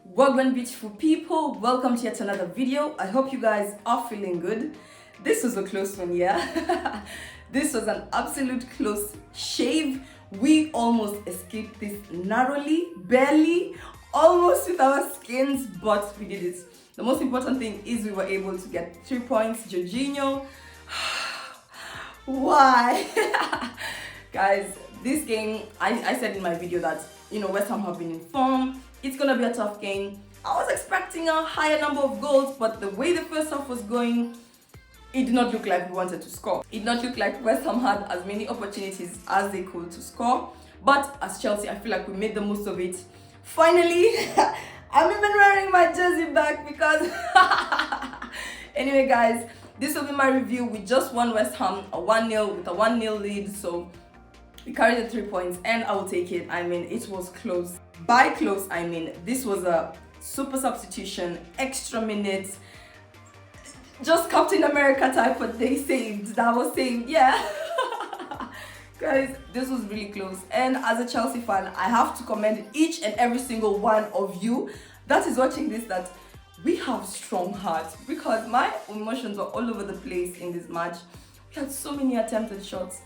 Welcome, beautiful people. Welcome to yet another video. I hope you guys are feeling good. This was a close one, yeah. This was an absolute close shave. We almost escaped this narrowly, barely, almost with our skins, but we did it. The most important thing is we were able to get 3 points. Jorginho. Why? Guys, this game, I said in my video that, West Ham have been in form. It's going to be a tough game. I was expecting a higher number of goals, but the way the first half was going, it did not look like we wanted to score. It did not look like West Ham had as many opportunities as they could to score. But as Chelsea, I feel like we made the most of it. Finally, I'm even wearing my jersey back because... Anyway, guys, this will be my review. We just won West Ham a 1-0 with a 1-0 lead. So we carried the 3 points and I will take it. I mean, it was close. By close, I mean, this was a super substitution, extra minutes, just Captain America type what they saved. That was saved, yeah. Guys, this was really close. And as a Chelsea fan, I have to commend each and every single one of you that is watching this that we have strong hearts, because my emotions were all over the place in this match. We had so many attempted shots,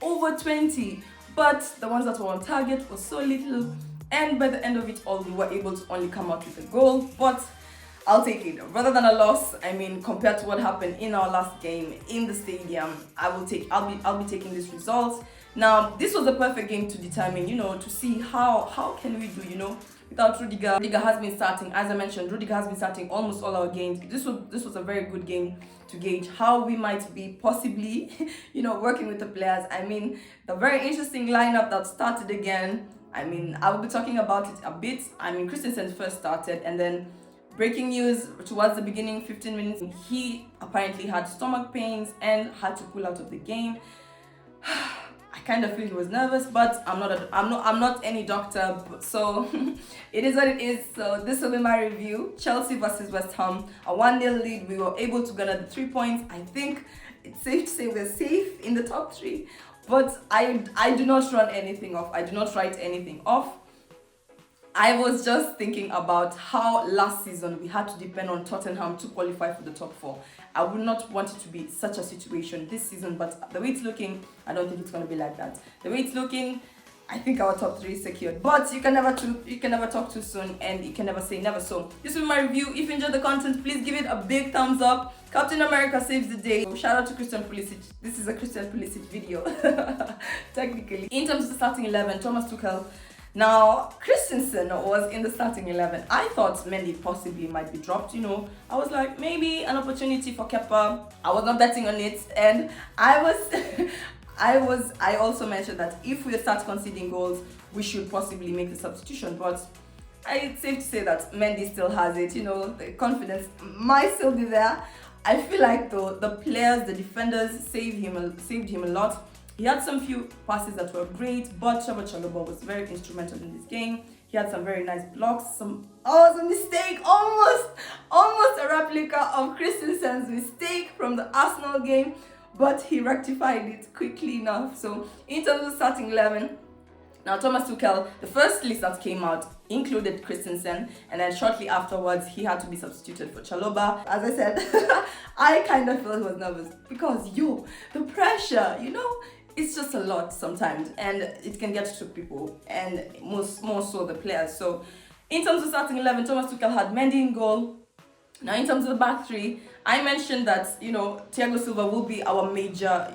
over 20, but the ones that were on target was so little, and by the end of it all we were able to only come out with a goal. But I'll take it rather than a loss. I mean, compared to what happened in our last game in the stadium, I'll be taking this result. Now, this was the perfect game to determine, to see how can we do, without Rudiger. Rudiger has been starting, as I mentioned, Rudiger has been starting almost all our games. This was a very good game to gauge how we might be possibly, working with the players. I mean, the very interesting lineup that started again. I mean, I will be talking about it a bit. I mean, Christensen first started, and then breaking news towards the beginning, 15 minutes, he apparently had stomach pains and had to pull out of the game. I kind of feel he was nervous, but I'm not any doctor, so it is what it is. So this will be my review. Chelsea versus West Ham, a 1-0 lead. We were able to garner the 3 points. I think it's safe to say we're safe in the top 3, but I do not run anything off. I do not write anything off. I was just thinking about how last season we had to depend on Tottenham to qualify for the top 4. I would not want it to be such a situation this season, but the way it's looking, I don't think it's going to be like that. The way it's looking, I think our top 3 is secured. But you can never talk too soon, and you can never say never. So this will be my review. If you enjoyed the content, please give it a big thumbs up. Captain America saves the day. So shout out to Christian Pulisic. This is a Christian Pulisic video, technically. In terms of the starting 11, Thomas Tuchel. Now, Christensen was in the starting 11. I thought Mendy possibly might be dropped, I was like, maybe an opportunity for Kepa. I was not betting on it. And I also mentioned that if we start conceding goals, we should possibly make the substitution. But it's safe to say that Mendy still has it, the confidence might still be there. I feel like, though, the players, the defenders saved him a lot. He had some few passes that were great, but Trevoh Chalobah was very instrumental in this game. He had some very nice blocks. Some mistake, almost a replica of Christensen's mistake from the Arsenal game, but he rectified it quickly enough. So in terms of starting 11, now Thomas Tuchel, the first list that came out included Christensen, and then shortly afterwards he had to be substituted for Chalobah. As I said, I kind of felt he was nervous because the pressure, it's just a lot sometimes, and it can get to people, and more so the players. So in terms of starting 11, Thomas Tuchel had Mendy in goal. Now in terms of the back 3, I mentioned that Thiago Silva will be our major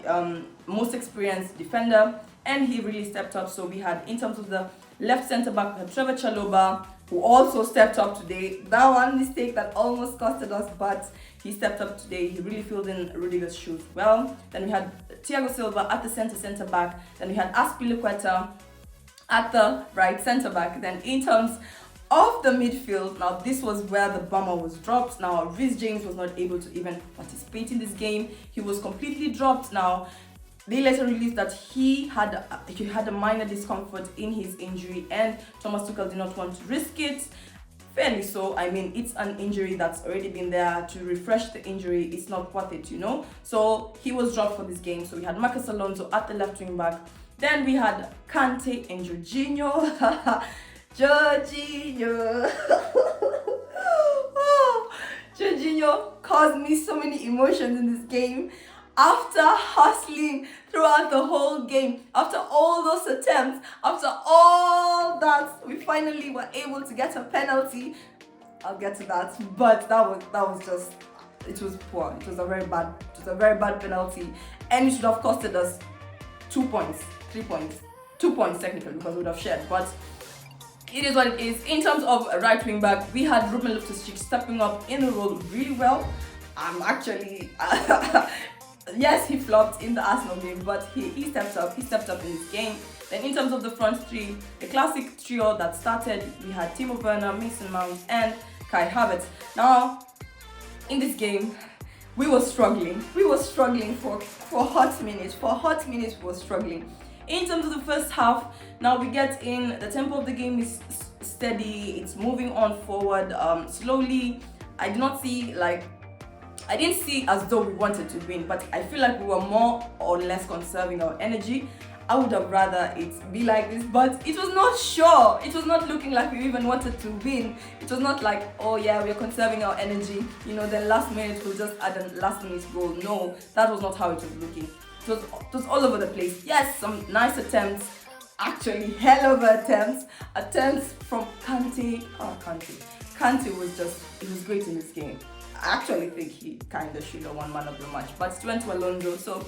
most experienced defender, and he really stepped up. So we had, in terms of the left centre back, we had Trevoh Chalobah, who also stepped up today. That one mistake that almost costed us, but he stepped up today. He really filled in Rudiger's shoes well. Then we had Thiago Silva at the centre back. Then we had Azpilicueta at the right centre back. Then in terms of the midfield, now this was where the bomber was dropped. Now Reece James was not able to even participate in this game. He was completely dropped. Now they later released that he had a minor discomfort in his injury, and Thomas Tuchel did not want to risk it. Fairly so. I mean, it's an injury that's already been there. To refresh the injury, it's not worth it, So he was dropped for this game. So we had Marcos Alonso at the left wing back. Then we had Kante and Jorginho. Jorginho. Jorginho caused me so many emotions in this game. After hustling throughout the whole game, after all those attempts, after all that, we finally were able to get a penalty. I'll get to that, but that was just, it was poor. It was a very bad penalty, and it should have costed us 2 points, 3 points, 2 points technically, because we would have shared. But it is what it is. In terms of right wing back, we had Ruben Loftus-Cheek stepping up in the role really well. Actually, yes, he flopped in the Arsenal game, but he stepped up. He stepped up in this game. Then in terms of the front three, the classic trio that started, we had Timo Werner, Mason Mount, and Kai Havertz. Now, in this game, we were struggling. We were struggling for hot minutes. For hot minutes, we were struggling. In terms of the first half, now we get in, the tempo of the game is steady, it's moving on forward slowly. I didn't see as though we wanted to win, but I feel like we were more or less conserving our energy. I would have rather it be like this, but it was not sure. It was not looking like we even wanted to win. It was not like, oh yeah, we're conserving our energy, then last minute we'll just add a last minute goal. No, that was not how it was looking. It was all over the place. Yes, some nice attempts, actually hell of attempts from Kante. Kante was great in this game. I actually think he kind of should have won man of the match, but it went to Alonso. So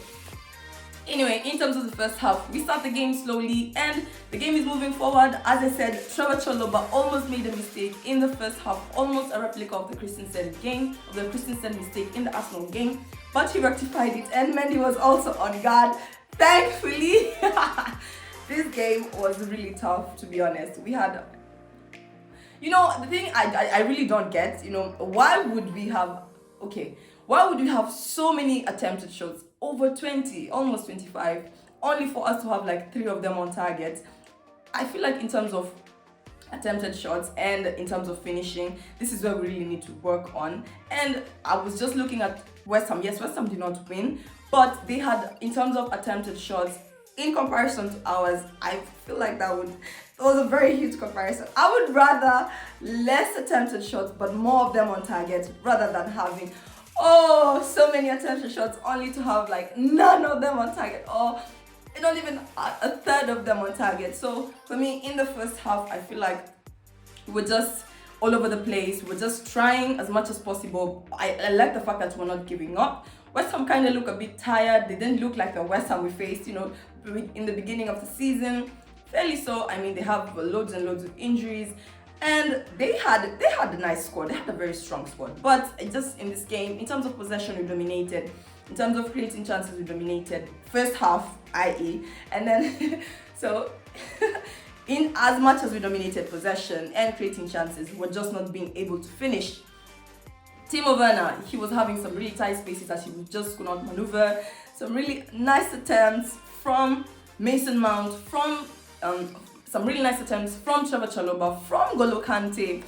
anyway, in terms of the first half, we start the game slowly and the game is moving forward. As I said, Trevor Chalobah almost made a mistake in the first half, almost a replica of the Christensen mistake in the Arsenal game, but he rectified it, and Mendy was also on guard. Thankfully, this game was really tough, to be honest. We had, the thing I really don't get, why would we have so many attempted shots, over 20, almost 25, only for us to have like 3 of them on target? I feel like in terms of attempted shots and in terms of finishing, this is where we really need to work on. And I was just looking at West Ham. Yes, West Ham did not win, but they had, in terms of attempted shots, in comparison to ours, I feel like that was a very huge comparison. I would rather less attempted shots, but more of them on target, rather than having so many attempted shots only to have like none of them on target, or not even a third of them on target. So for me, in the first half, I feel like we were just all over the place. We're just trying as much as possible. I like the fact that we're not giving up. West Ham kind of look a bit tired. They didn't look like the West Ham we faced, in the beginning of the season. Fairly so. I mean, they have loads and loads of injuries, and they had a nice squad. They had a very strong squad. But just in this game, in terms of possession, we dominated. In terms of creating chances, we dominated. First half, i.e. And then, so, in as much as we dominated possession and creating chances, we're just not being able to finish. Timo Werner, he was having some really tight spaces that he just could not maneuver. Some really nice attempts from Mason Mount, from some really nice attempts from Trevor Chalobah, from N'Golo Kante.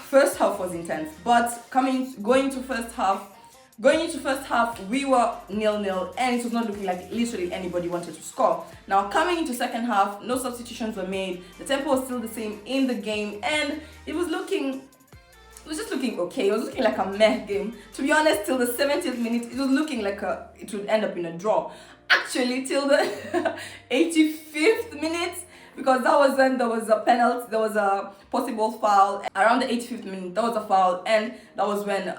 First half was intense, but going into first half, we were 0-0, and it was not looking like literally anybody wanted to score. Now, coming into second half, no substitutions were made. The tempo was still the same in the game, and it was just looking okay. It was looking like a meh game. To be honest, till the 70th minute, it was looking like it would end up in a draw. Actually, till the 85th minute, because that was when there was a penalty, there was a possible foul. Around the 85th minute, there was a foul, and that was when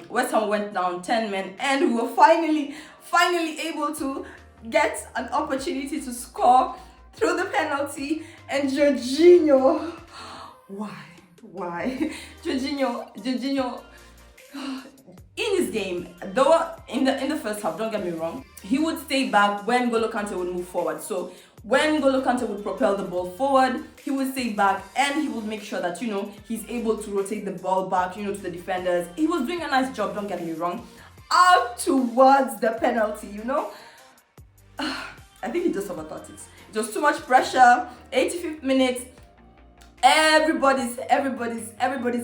West Ham went down 10 men, and we were finally able to get an opportunity to score through the penalty. And Jorginho, why? Jorginho, in this game, though in the first half, don't get me wrong, he would stay back when N'Golo Kante would move forward. So when N'Golo Kante would propel the ball forward, he would stay back and he would make sure that, he's able to rotate the ball back, to the defenders. He was doing a nice job, don't get me wrong, up towards the penalty, I think he just overthought it. It was too much pressure. 85th minute. Everybody's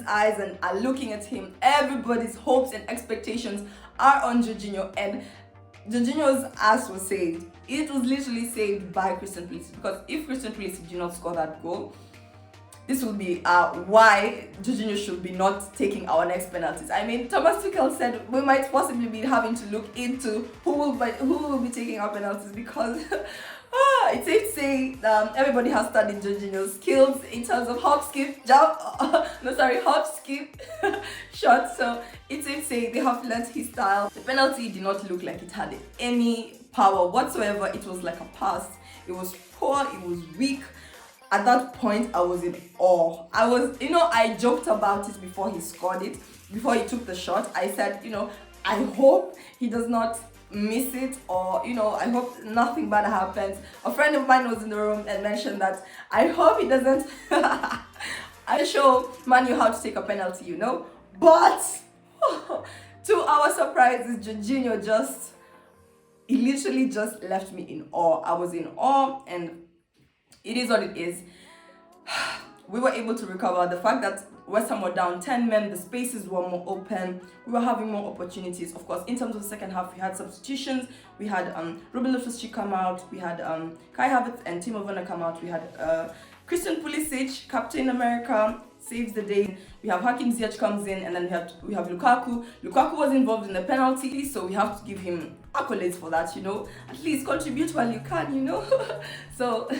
eyes and are looking at him. Everybody's hopes and expectations are on Jorginho, and Jorginho's ass was saved. It was literally saved by Christian Pulisic, because if Christian Pulisic did not score that goal, this will be why Jorginho should be not taking our next penalties. I mean, Thomas Tuchel said we might possibly be having to look into who will be taking our penalties, because it's safe to say everybody has studied Jorginho's skills in terms of hop, skip, jump. Hop, skip, shot. So it's safe to say they have learnt his style. The penalty did not look like it had any power whatsoever. It was like a pass. It was poor. It was weak. At that point, I was in awe. I joked about it before he scored it, before he took the shot. I said, I hope he does not miss it, or I hope nothing bad happens. A friend of mine was in the room and mentioned that I hope he doesn't I show Manu how to take a penalty, but to our surprises, Jorginho he literally just left me in awe. I was in awe, and it is what it is. We were able to recover. The fact that West Ham were down 10 men, the spaces were more open, we were having more opportunities. Of course, in terms of the second half, we had substitutions. We had Ruben Loftus-Cheek come out, we had Kai Havertz and Timo Werner come out, we had Christian Pulisic, Captain America, saves the day. We have Hakim Ziyech comes in, and then we have Lukaku. Lukaku was involved in the penalty, so we have to give him accolades for that, At least contribute while you can, So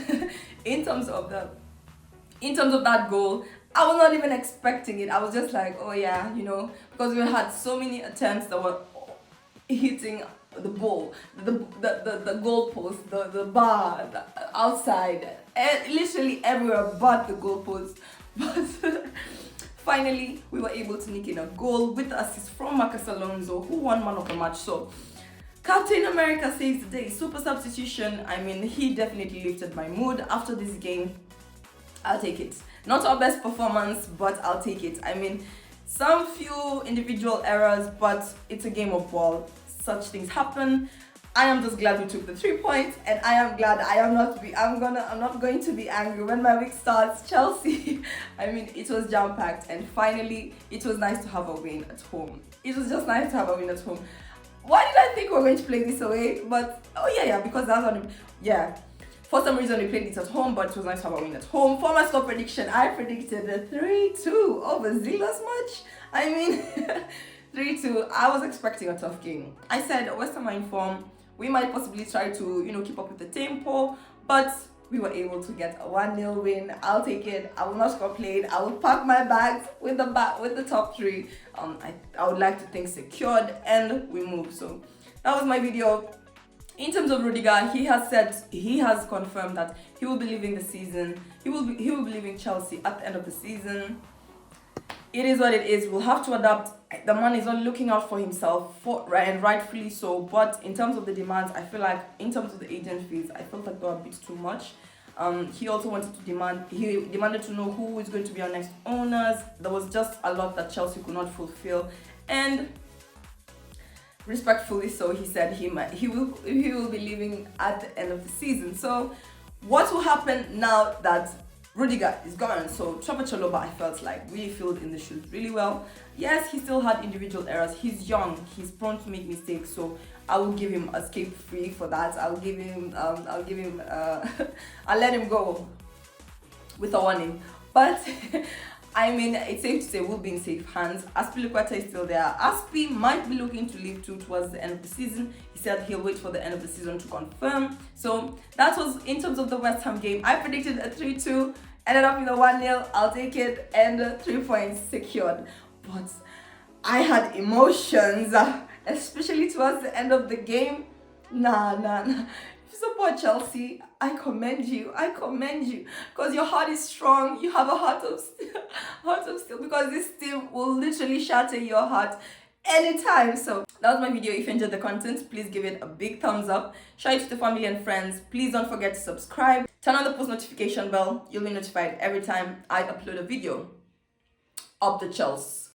in terms of that goal, I was not even expecting it. I was just like, oh yeah, because we had so many attempts that were hitting the ball, the goalpost, the bar, the outside, and literally everywhere but the goalpost. But finally, we were able to nick in a goal with the assist from Marcus Alonso, who won man of the match. So Captain America saves the day. Super substitution. I mean, he definitely lifted my mood after this game. I'll take it. Not our best performance, but I'll take it. I mean, some few individual errors, but it's a game of ball. Such things happen. I am just glad we took the 3 points, and I am glad I'm not going to be angry when my week starts. Chelsea, I mean, it was jam-packed, and finally, it was nice to have a win at home. It was just nice to have a win at home. Why did I think we were going to play this away? But, because that's what, for some reason we played it at home, but it was nice to have a win at home. For my score prediction, I predicted a 3-2 over Zilla's match. I mean, 3-2. I was expecting a tough game. I said West Ham are in form. We might possibly try to, keep up with the tempo, but we were able to get a 1-0 win. I'll take it. I will not complain. I will pack my bags with the top three. I would like to think secured, and we move. So that was my video. In terms of Rudiger, he has confirmed that he will be leaving the season. He will be leaving Chelsea at the end of the season. It is what it is. We'll have to adapt. The man is not looking out for himself, and rightfully so. But in terms of the demands, I feel like in terms of the agent fees, I felt like they were a bit too much. He also wanted to he demanded to know who is going to be our next owners. There was just a lot that Chelsea could not fulfill, and respectfully so, he said he will be leaving at the end of the season. So what will happen now that Rudiger is gone? So Trevoh Chalobah, I felt like, really filled in the shoes really well. Yes, he still had individual errors. He's young, he's prone to make mistakes, so I will give him escape free for that. I'll let him go with a warning. But I mean, it's safe to say we'll be in safe hands. Azpilicueta is still there. Aspi might be looking to leave too towards the end of the season. He said he'll wait for the end of the season to confirm. So that was in terms of the West Ham game. I predicted a 3-2, ended up in a 1-0. I'll take it, and 3 points secured. But I had emotions, especially towards the end of the game. Nah. If you support Chelsea, I commend you, because your heart is strong. You have a heart of steel, because this team will literally shatter your heart anytime. So that was my video. If you enjoyed the content, please give it a big thumbs up, share it to the family and friends. Please don't forget to subscribe, turn on the post notification bell. You'll be notified every time I upload a video. Up the Chelsea.